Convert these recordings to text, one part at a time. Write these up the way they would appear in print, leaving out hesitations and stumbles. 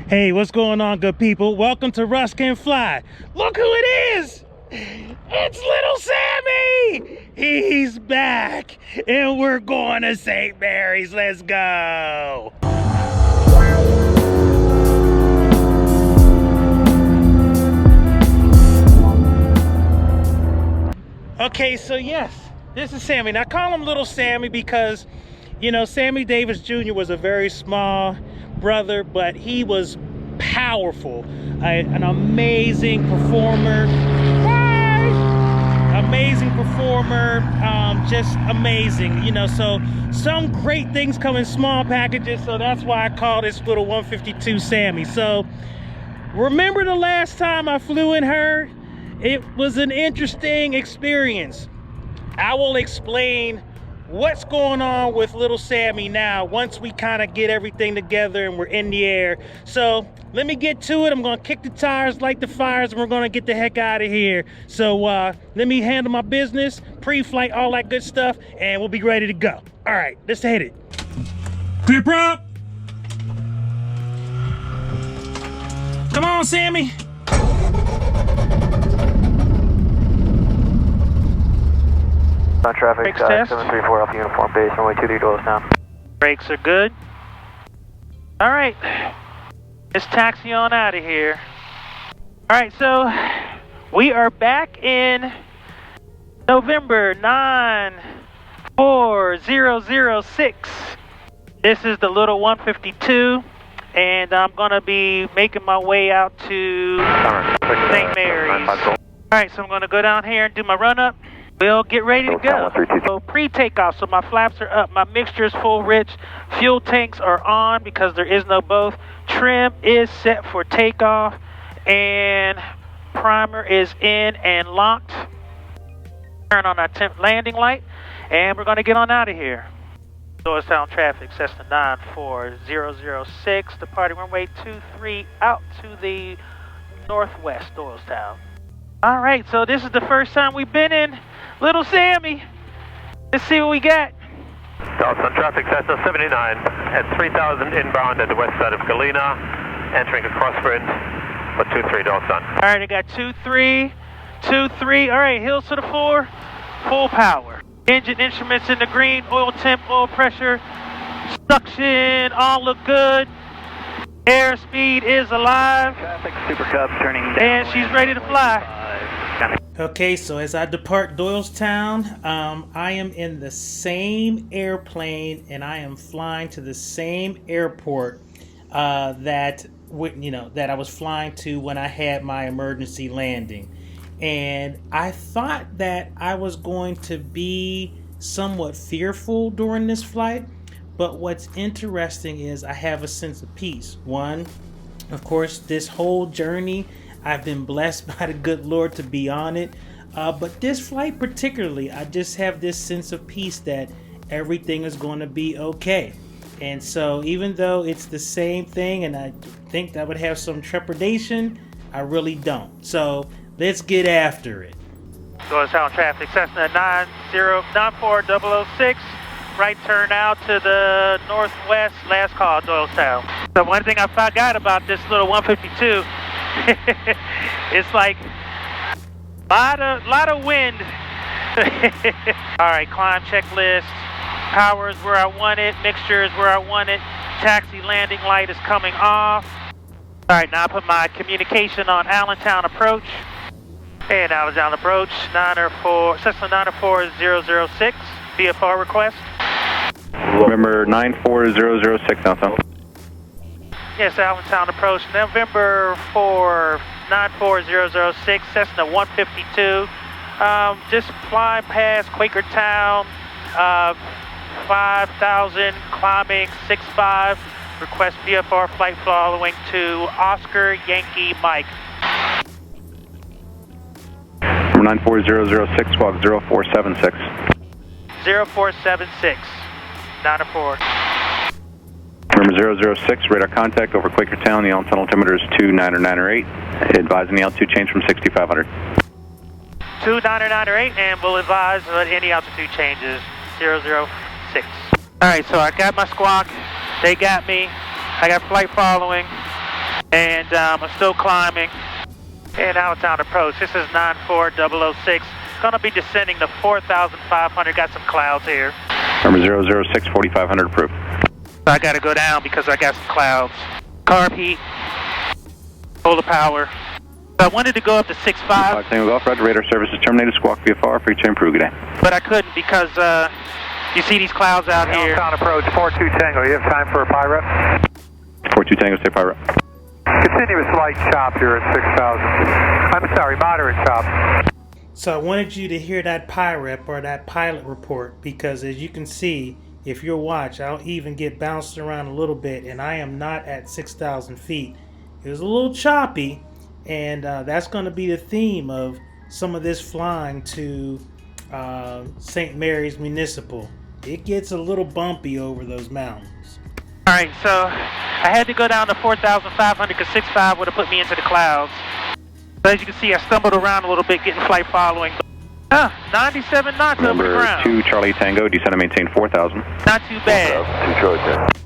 Hey, what's going on, good people? Welcome to Russ Can Fly. Look who it is! It's little Sammie! He's back, and we're going to St. Mary's. Let's go! Okay, so yes, this is Sammie. Now, I call him Little Sammie because, you know, Sammy Davis Jr. was a very small brother, but he was powerful, an amazing performer. Amazing performer, just amazing, you know. So some great things come in small packages, so that's why I call this little 152 Sammie. So remember the last time I flew in her? It was an interesting experience. I will explain what's going on with little Sammie now once we kind of get everything together and we're in the air. So let me get to it. I'm gonna kick the tires, light the fires, and we're gonna get the heck out of here. So let me handle my business, pre-flight, all that good stuff, and we'll be ready to go. All right, let's hit it. Clear prop. Come on, Sammie. On traffic, 734 Alpha Uniform Base, runway 23 doors down. Brakes are good. All right, let's taxi on out of here. All right, so we are back in November 94006. This is the little 152, and I'm gonna be making my way out to St. Mary's. All right, so I'm gonna go down here and do my run up. We'll get ready to go. So pre-takeoff, so my flaps are up, my mixture is full rich, fuel tanks are on because there is no both. Trim is set for takeoff, and primer is in and locked. Turn on our temp landing light, and we're gonna get on out of here. Doylestown traffic, Cessna 94006, departing runway 23 out to the northwest Doylestown. All right, so this is the first time we've been in little Sammie. Let's see what we got. Doylestown traffic, Cessna 79 at 3000 inbound at the west side of Galena, entering a crosswind for 23 Doylestown. All right, I got 23, 23. All right, heels to the floor, full power. Engine instruments in the green, oil temp, oil pressure, suction, all look good. Airspeed is alive. Traffic, Super Cub turning down. And she's ready to fly. Okay, so as I depart Doylestown, I am in the same airplane and I am flying to the same airport that I was flying to when I had my emergency landing. And I thought that I was going to be somewhat fearful during this flight, but what's interesting is I have a sense of peace. One, of course, this whole journey I've been blessed by the good Lord to be on it, but this flight particularly, I just have this sense of peace that everything is going to be okay. And so even though it's the same thing and I think I would have some trepidation, I really don't. So let's get after it. Doylestown traffic, Cessna 94006, right turn out to the northwest, last call Doylestown. So one thing I forgot about this little 152, it's like a lot of wind. All right, climb checklist. Power is where I want it. Mixture is where I want it. Taxi landing light is coming off. All right, now I put my communication on Allentown approach. And Allentown approach, Cessna 94006, VFR request. November 94006, Allentown. Yes, Allentown approach, November 4, 94006, Cessna 152. Just flying past Quakertown, 5,000, climbing 65. Request VFR flight following to Oscar Yankee Mike. 94006, squawk 0476. 0476, 904. Number 006, radar contact over Quakertown. The Allentown altimeter is 29908. Advising the altitude change from 6500. 29908, and we'll advise any altitude changes. 006. All right, so I got my squawk. They got me. I got flight following. And I'm still climbing. And now it's on approach. This is 94006. Gonna be descending to 4,500. Got some clouds here. Number 006, 4,500 approved. So I gotta go down because I got some clouds. Carb heat. Full of power. So I wanted to go up to 6.5. Tango Golf, Roger, radar service is terminated. Squawk VFR, free to improve, good day. But I couldn't because you see these clouds out here. On approach, 42 Tango. You have time for a PIREP? 42 Tango, stay PIREP. Continuous light chop here at 6,000. I'm sorry, moderate chop. So I wanted you to hear that PIREP or that pilot report because as you can see, if you'll watch, I'll even get bounced around a little bit and I am not at 6,000 feet. It was a little choppy and that's going to be the theme of some of this flying to St. Mary's Municipal. It gets a little bumpy over those mountains. All right, so I had to go down to 4,500 because 6.5 would have put me into the clouds. So as you can see, I stumbled around a little bit getting flight following. 97 knots over the ground. Number 2 Charlie Tango, descend and maintain 4,000. Not too bad. All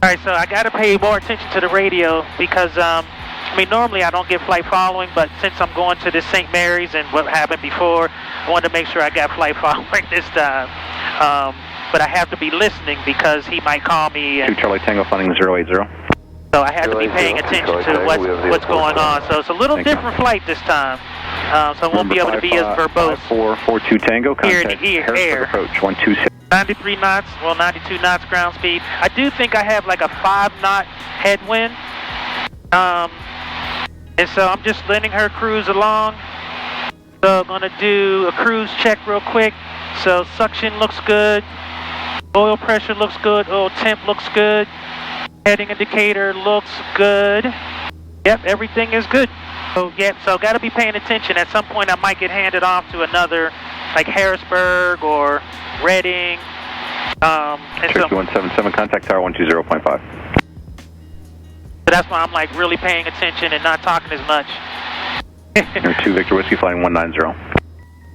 right, so I got to pay more attention to the radio because, I mean, normally I don't get flight following, but since I'm going to this St. Mary's and what happened before, I wanted to make sure I got flight following this time. But I have to be listening because he might call me. 2 Charlie Tango, funding 080. So I have to be paying attention to what's going on. So it's a little different flight this time. So I won't be able to be as verbose. 5442 Tango, Here in contact the Harrisburg air. approach, 126. 93 knots, well 92 knots ground speed. I do think I have like a 5-knot headwind. And so I'm just letting her cruise along. So I'm gonna do a cruise check real quick. So suction looks good. Oil pressure looks good. Oil temp looks good. Heading indicator looks good. Yep, everything is good. So got to be paying attention. At some point I might get handed off to another, like Harrisburg or Reading. And so 177, contact tower 120.5. So that's why I'm like really paying attention and not talking as much. Number 2 Victor Whiskey, flying 190.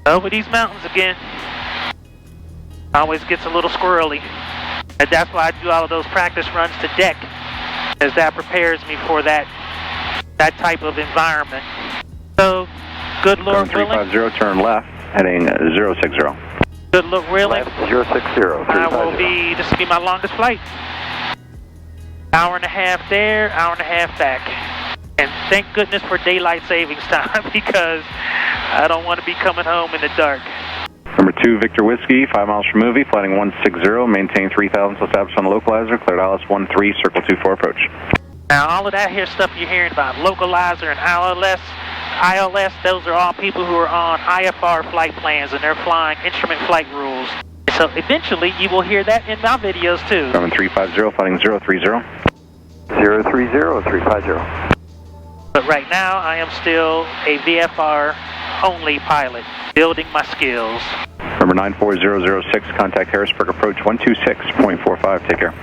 Over these mountains again. Always gets a little squirrely. And that's why I do all of those practice runs to deck, as that prepares me for that type of environment. So, good Lord willing. 350, turn left, heading 060. Good Lord willing. Left 060. This will be my longest flight. Hour and a half there, hour and a half back. And thank goodness for daylight savings time because I don't want to be coming home in the dark. Number 2 Victor Whiskey, 5 miles from movie, flighting 160, maintain 3,000, so establish on the localizer, cleared Alice 13, circle 24 approach. Now all of that here stuff you're hearing about, localizer and ILS, those are all people who are on IFR flight plans and they're flying instrument flight rules. So eventually you will hear that in my videos too. Grumman 350, flighting 030. 030, 350. But right now I am still a VFR only pilot, building my skills. Number 94006, contact Harrisburg approach 126.45, take care.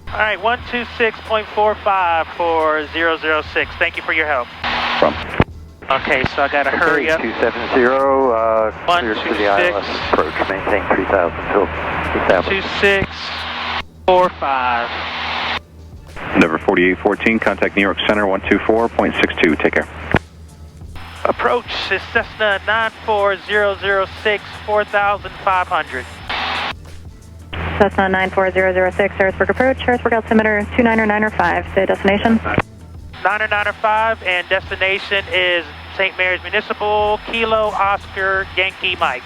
All right, 126.45 for 006. Thank you for your help. Okay, so I gotta hurry up. 270, clear to the ILS approach, maintain 3,000 till established. 2645. Number 4814, contact New York Center 124.62, take care. Approach is Cessna 94006, 4,500. Cessna 94006, Harrisburg approach, Harrisburg altimeter 29905, say destination. 99905 and destination is St. Mary's Municipal, Kilo Oscar Yankee Mike.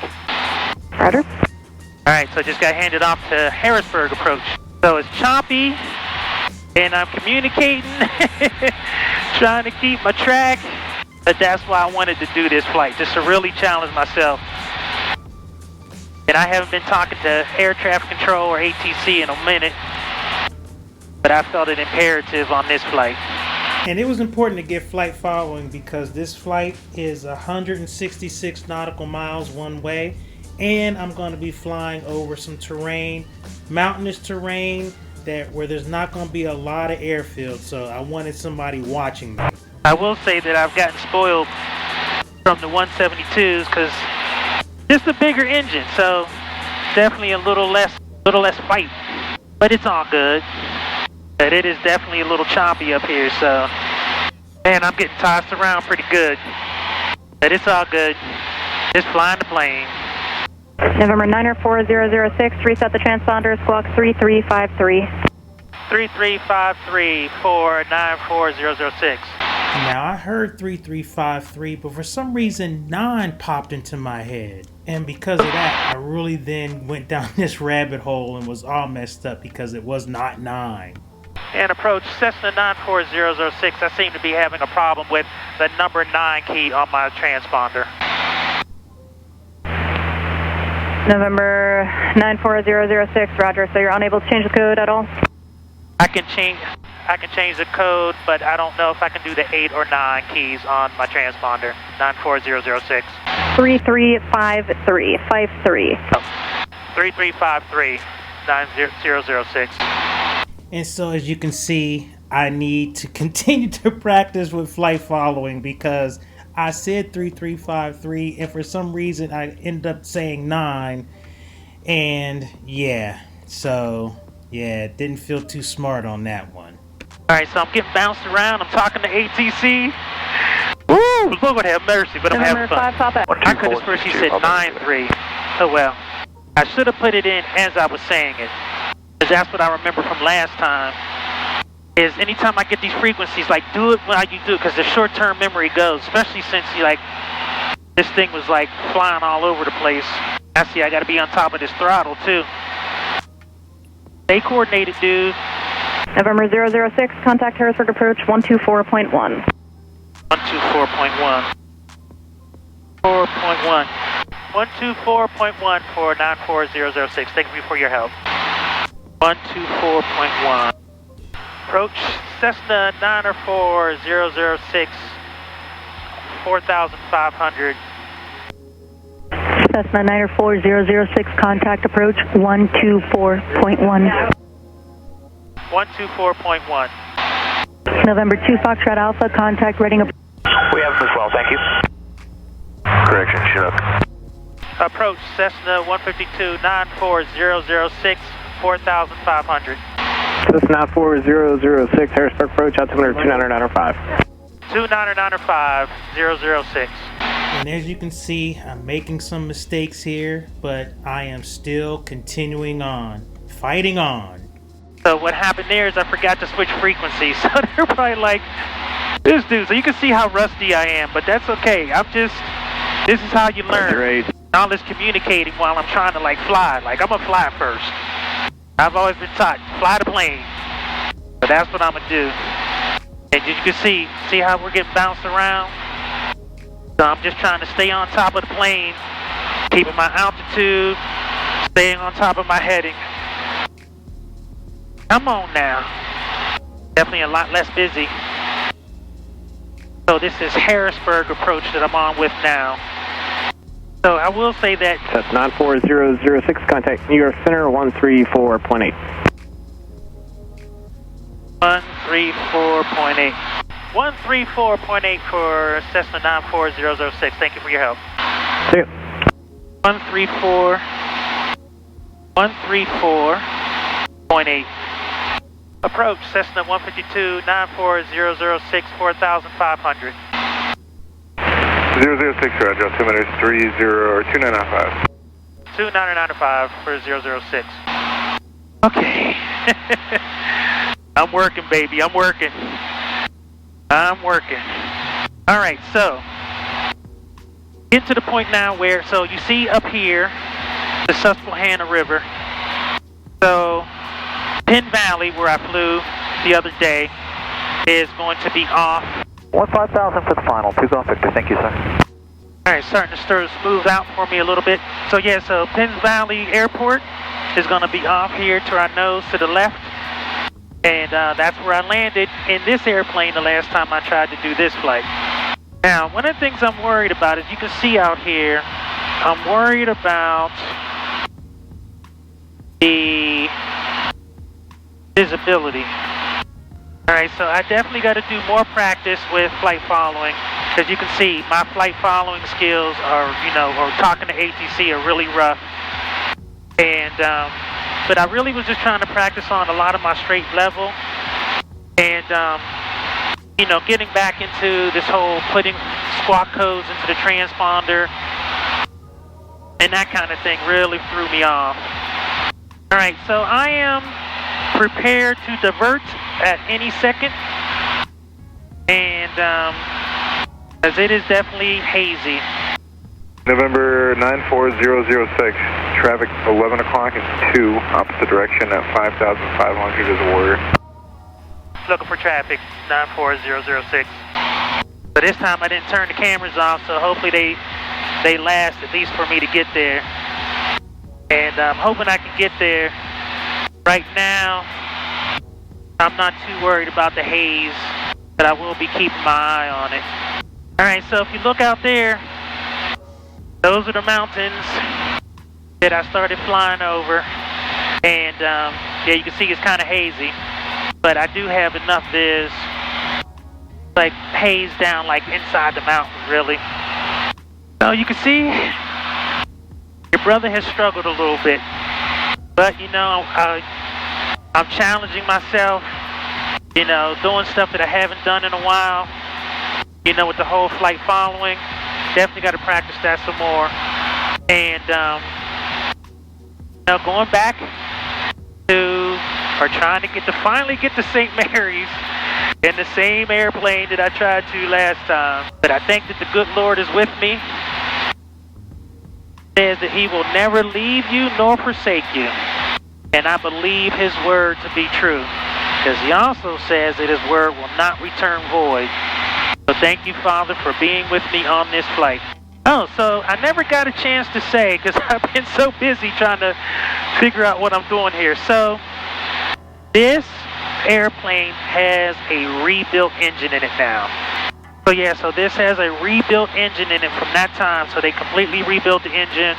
Roger. All right, so I just got handed off to Harrisburg approach. So it's choppy and I'm communicating, trying to keep my track. But that's why I wanted to do this flight, just to really challenge myself. And I haven't been talking to air traffic control or ATC in a minute, but I felt it imperative on this flight. And it was important to get flight following because this flight is 166 nautical miles one way, and I'm going to be flying over some terrain, mountainous terrain, where there's not going to be a lot of airfield, so I wanted somebody watching me. I will say that I've gotten spoiled from the 172s because just a bigger engine, so definitely a little less fight. But it's all good. But it is definitely a little choppy up here, so Man, I'm getting tossed around pretty good. But it's all good. Just flying the plane. November 94006, reset the transponder, squawk 3353. 3353 for 94006. Now I heard 3353, but for some reason 9 popped into my head. And because of that, I really then went down this rabbit hole and was all messed up because it was not 9. And approach Cessna 94006. I seem to be having a problem with the number 9 key on my transponder. November 94006, roger. So you're unable to change the code at all? I can change the code, but I don't know if I can do the 8 or 9 keys on my transponder. 94006. 3353. 53. 3353 9006. And so as you can see, I need to continue to practice with flight following because I said 3353 and for some reason I ended up saying 9. And yeah, so yeah, didn't feel too smart on that one. Alright, so I'm getting bounced around. I'm talking to ATC. Woo! Lord have mercy, but I'm having fun. I could have first he said 9-3. Oh well. I should have put it in as I was saying it. Because that's what I remember from last time. Is anytime I get these frequencies, like do it while you do it, because the short-term memory goes, especially since you like this thing was like flying all over the place. I see I got to be on top of this throttle too. Stay coordinated, dude. November 006, contact Harrisburg approach 124.1. 124.1. 4.1. 124.1 for 94006. Thank you for your help. 124.1. Approach Cessna 94006, 4,500. Cessna 94006, contact approach 124.1. 124.1. November 2 Foxtrot Alpha, contact rating approach. We have them as well, thank you. Correction, Chinook. Approach Cessna 152 94006, 4,500. Cessna 4006, Harrisburg approach, altimeter 29905. 29905, 006. And as you can see, I'm making some mistakes here, but I am still continuing on, fighting on. So what happened there is I forgot to switch frequencies, so they're probably like, this dude, so you can see how rusty I am, but that's okay. This is how you learn. Great. All this communicating while I'm trying to like fly, like I'm gonna fly first. I've always been taught, fly the plane. But that's what I'm gonna do. And you can see how we're getting bounced around? So I'm just trying to stay on top of the plane, keeping my altitude, staying on top of my heading. Come on now. Definitely a lot less busy. So this is Harrisburg approach that I'm on with now. So I will say that... That's 94006, contact New York Center 134.8. 134.8. 134.8 for Cessna 94006. Thank you for your help. See you. 134.8. Approach Cessna 152 94006, 4,500. 006, roger, altimeter 2995. 2995 for 006. Okay. I'm working, baby. I'm working. All right, so get to the point now where, so you see up here, the Susquehanna River. So Penn Valley, where I flew the other day, is going to be off. 15,000 for the final. 2 Golf Victor. Thank you, sir. All right, starting to smooth out for me a little bit. So yeah, so Penn Valley Airport is going to be off here to our nose to the left. And that's where I landed in this airplane the last time I tried to do this flight. Now, one of the things I'm worried about is you can see out here, I'm worried about the visibility. All right, so I definitely got to do more practice with flight following. As you can see, my flight following skills are, or talking to ATC are really rough. And, but I really was just trying to practice on a lot of my straight level. And you know, getting back into this whole putting squawk codes into the transponder and that kind of thing really threw me off. All right, so I am prepared to divert at any second, and as it is definitely hazy. November 94006, traffic 11 o'clock and 2, opposite direction at 5,500 is a warrior. Looking for traffic, 94006. But this time I didn't turn the cameras off, so hopefully they last at least for me to get there. And I'm hoping I can get there. Right now, I'm not too worried about the haze, but I will be keeping my eye on it. All right, so if you look out there, those are the mountains that I started flying over. And yeah, you can see it's kind of hazy, but I do have enough viz, like haze down like inside the mountains really. So you can see your brother has struggled a little bit, but you know, I'm challenging myself, you know, doing stuff that I haven't done in a while, you know, with the whole flight following. Definitely got to practice that some more. And you know, going back to, or trying to finally get to St. Mary's in the same airplane that I tried to last time. But I think that the good Lord is with me. Says that he will never leave you nor forsake you. And I believe his word to be true. Because he also says that his word will not return void. So thank you, Father, for being with me on this flight. Oh, so I never got a chance to say, because I've been so busy trying to figure out what I'm doing here. So this airplane has a rebuilt engine in it now. So yeah, so this has a rebuilt engine in it from that time. So they completely rebuilt the engine.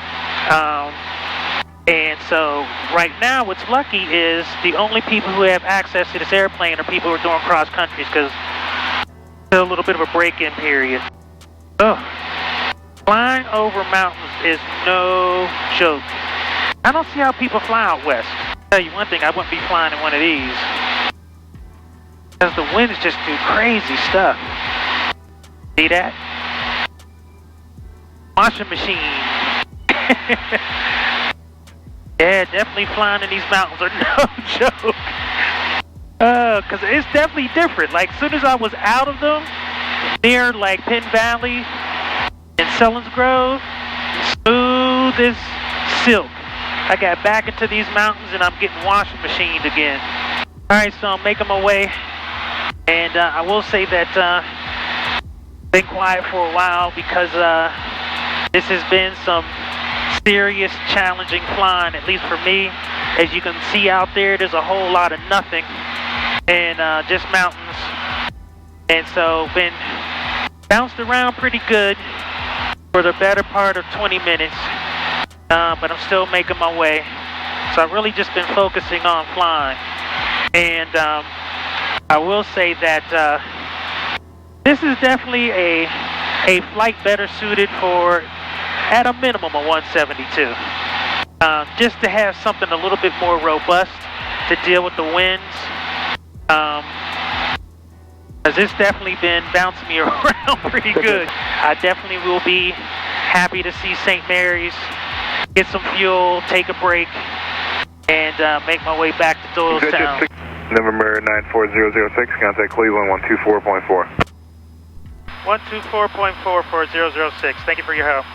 And so right now what's lucky is the only people who have access to this airplane are people who are doing cross countries, because a little bit of a break-in period. Oh, flying over mountains is no joke. I don't see how people fly out west. I'll tell you one thing, I wouldn't be flying in one of these, because the winds just do crazy stuff. See that? Washing machine. Yeah, definitely flying in these mountains are no joke. Because it's definitely different. Like, as soon as I was out of them, near, like, Penn Valley and Selins Grove, smooth as silk. I got back into these mountains, and I'm getting washing machined again. All right, so I'm making my way. And I will say that been quiet for a while, because this has been some serious, challenging flying, at least for me. As you can see out there, there's a whole lot of nothing. And just mountains, and so been bounced around pretty good for the better part of 20 minutes, but I'm still making my way. So I've really just been focusing on flying, and I will say that this is definitely a flight better suited for, at a minimum, a 172. Just to have something a little bit more robust to deal with the winds. Because it's definitely been bouncing me around pretty good. I definitely will be happy to see St. Mary's, get some fuel, take a break, and make my way back to Doylestown. November 94006, contact Cleveland 124.4. 124.4 for 006. Thank you for your help.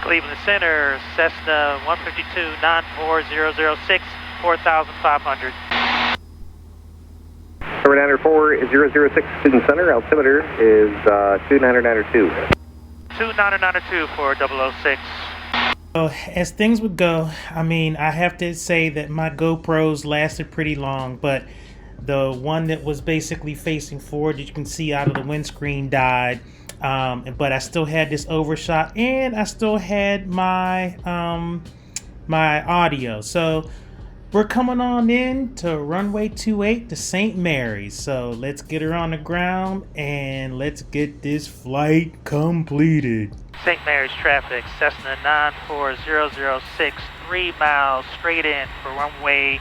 Cleveland Center, Cessna 152, 94006, 4,500. Number 94006, Student Center, altimeter is 2992. 2992 for 006. So as things would go, I mean, I have to say that my GoPros lasted pretty long, but the one that was basically facing forward, that you can see out of the windscreen, died. But I still had this overshot, and I still had my my audio. So we're coming on in to runway 28 to St. Mary's. So let's get her on the ground and let's get this flight completed. St. Mary's traffic, Cessna 94006, 3 miles straight in for runway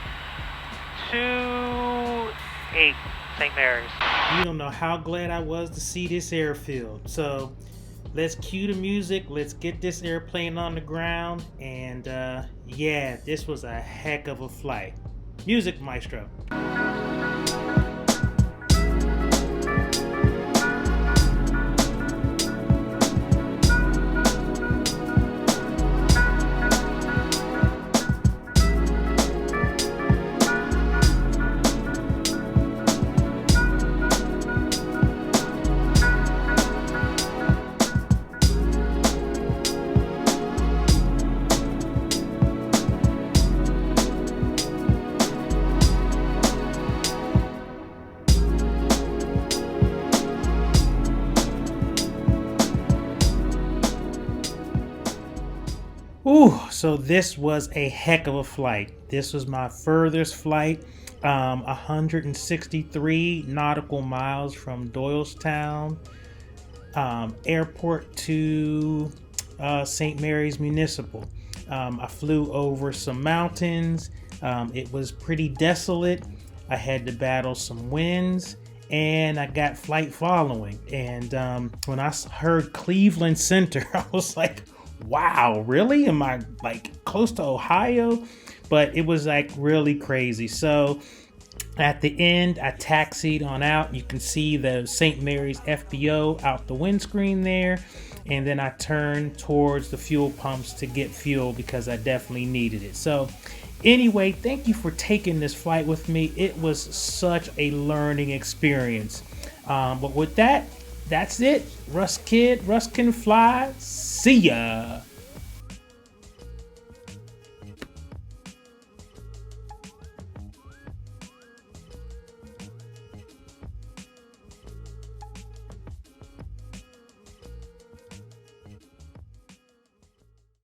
28, St. St. Mary's. You don't know how glad I was to see this airfield. So let's cue the music. Let's get this airplane on the ground. And yeah, this was a heck of a flight. Music, maestro. Ooh, so this was a heck of a flight. This was my furthest flight, 163 nautical miles from Doylestown Airport to St. Mary's Municipal. I flew over some mountains. It was pretty desolate. I had to battle some winds, and I got flight following. And when I heard Cleveland Center, I was like, wow, really? Am I like close to Ohio? But it was like really crazy. So at the end, I taxied on out. You can see the St. Mary's FBO out the windscreen there. And then I turned towards the fuel pumps to get fuel because I definitely needed it. So anyway, thank you for taking this flight with me. It was such a learning experience. But with that, that's it. Russ Kid, Russ can fly. See ya.